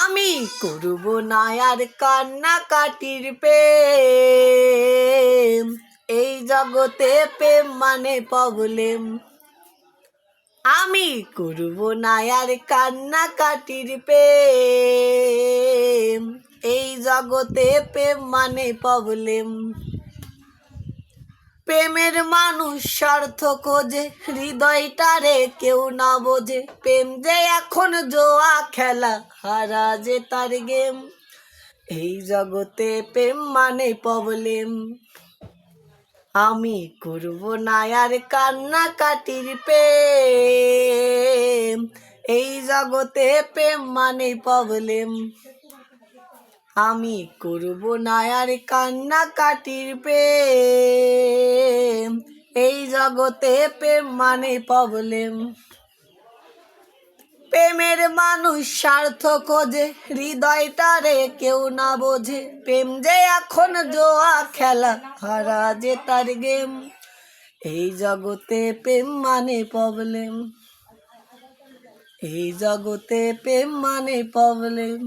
আমি করব না আর কান্নাকাটির প্রেম, এই জগতে প্রেম মানে প্রবলেম। আমি করব না আর কান্নাকাটির প্রেম, এই জগতে প্রেম মানে প্রবলেম। প্রেমের মানুষ স্বার্থ খোঁজে, হৃদয়টারে কেউ না বোঝে। প্রেম যে এখন জোয়া খেলা, হারা যে তার গেম, এই জগতে প্রেম মানে প্রবলেম। আমি করব না আর কান্নাকাটির প্রেম, এই জগতে প্রেম মানে প্রবলেম। আমি করব না আর কান্নাকাটির প্রেম, এই জগতে প্রেম মানে প্রবলেম। প্রেমের মানুষ স্বার্থ খোঁজে, হৃদয়টারে কেউ না বোঝে। প্রেম যে এখন জোয়া খেলা, হারা যে তার গেম, এই জগতে প্রেম মানে প্রবলেম। এই জগতে প্রেম মানে প্রবলেম।